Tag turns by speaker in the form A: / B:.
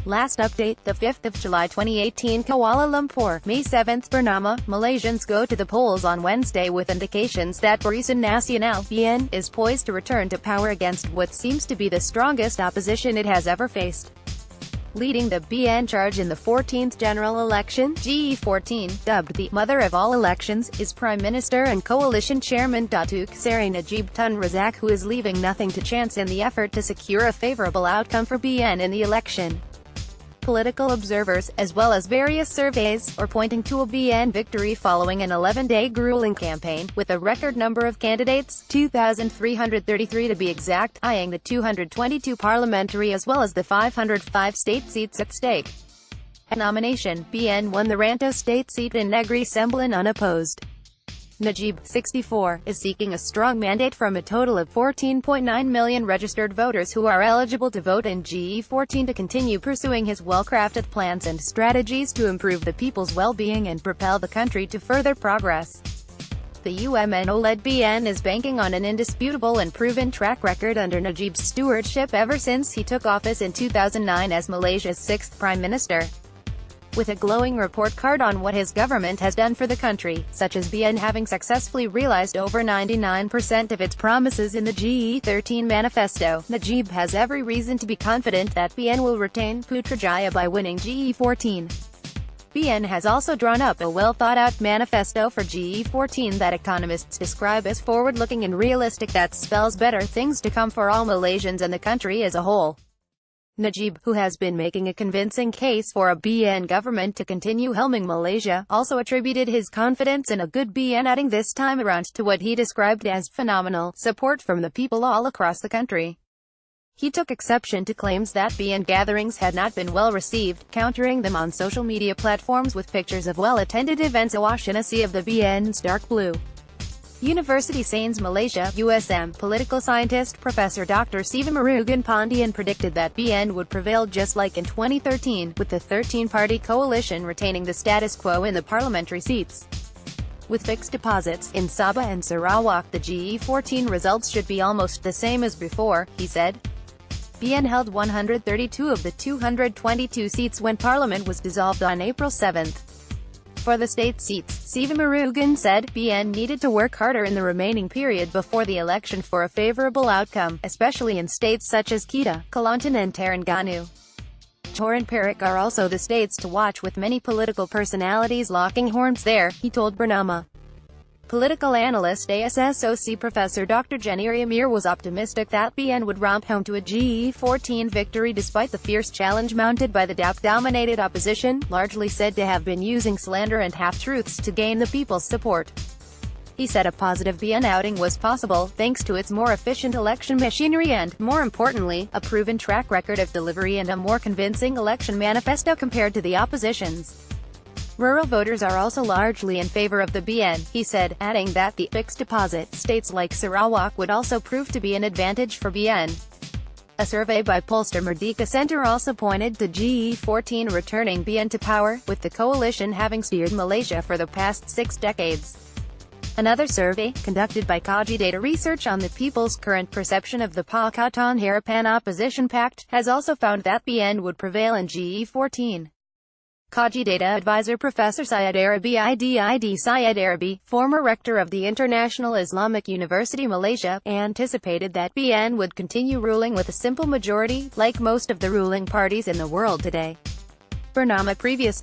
A: Last update, the 5th of July 2018 Kuala Lumpur, May 7th Bernama, Malaysians go to the polls on Wednesday with indications that Barisan Nasional, BN, is poised to return to power against what seems to be the strongest opposition it has ever faced. Leading the BN charge in the 14th general election, GE14, dubbed the "mother of all elections," is Prime Minister and Coalition Chairman Datuk Seri Najib Razak, who is leaving nothing to chance in the effort to secure a favourable outcome for BN in the election. Political observers, as well as various surveys, are pointing to a BN victory following an 11-day grueling campaign, with a record number of candidates, 2,333 to be exact, eyeing the 222 parliamentary as well as the 505 state seats at stake. At nomination, BN won the Ranto state seat in Negeri Sembilan unopposed. Najib, 64, is seeking a strong mandate from a total of 14.9 million registered voters who are eligible to vote in GE14 to continue pursuing his well-crafted plans and strategies to improve the people's well-being and propel the country to further progress. The UMNO-led BN is banking on an indisputable and proven track record under Najib's stewardship ever since he took office in 2009 as Malaysia's 6th Prime Minister. With a glowing report card on what his government has done for the country, such as BN having successfully realized over 99% of its promises in the GE13 manifesto, Najib has every reason to be confident that BN will retain Putrajaya by winning GE14. BN has also drawn up a well-thought-out manifesto for GE14 that economists describe as forward-looking and realistic, that spells better things to come for all Malaysians and the country as a whole. Najib, who has been making a convincing case for a BN government to continue helming Malaysia, also attributed his confidence in a good BN, adding this time around to what he described as phenomenal support from the people all across the country. He took exception to claims that BN gatherings had not been well received, countering them on social media platforms with pictures of well-attended events awash in a sea of the BN's dark blue. University Sains Malaysia, USM, political scientist Professor Dr. Sivamurugan Pandian predicted that BN would prevail just like in 2013, with the 13-party coalition retaining the status quo in the parliamentary seats. With fixed deposits in Sabah and Sarawak, the GE14 results should be almost the same as before, he said. BN held 132 of the 222 seats when Parliament was dissolved on April 7. For the state seats, Sivamurugan said, BN needed to work harder in the remaining period before the election for a favourable outcome, especially in states such as Kedah, Kelantan and Terengganu. Johor and Perak are also the states to watch, with many political personalities locking horns there, he told Bernama. Political analyst ASSOC Professor Dr. Jenny Amir was optimistic that BN would romp home to a GE14 victory despite the fierce challenge mounted by the DAP-dominated opposition, largely said to have been using slander and half-truths to gain the people's support. He said a positive BN outing was possible, thanks to its more efficient election machinery and, more importantly, a proven track record of delivery and a more convincing election manifesto compared to the opposition's. Rural voters are also largely in favor of the BN, he said, adding that the fixed deposit states like Sarawak would also prove to be an advantage for BN. A survey by pollster Merdeka Center also pointed to GE14 returning BN to power, with the coalition having steered Malaysia for the past 6 decades. Another survey, conducted by KUALA Data Research on the people's current perception of the Pakatan Harapan Opposition Pact, has also found that BN would prevail in GE14. KUALA Data advisor Professor Syed Arabi Syed Arabi, former rector of the International Islamic University Malaysia, anticipated that BN would continue ruling with a simple majority, like most of the ruling parties in the world today. Bernama previous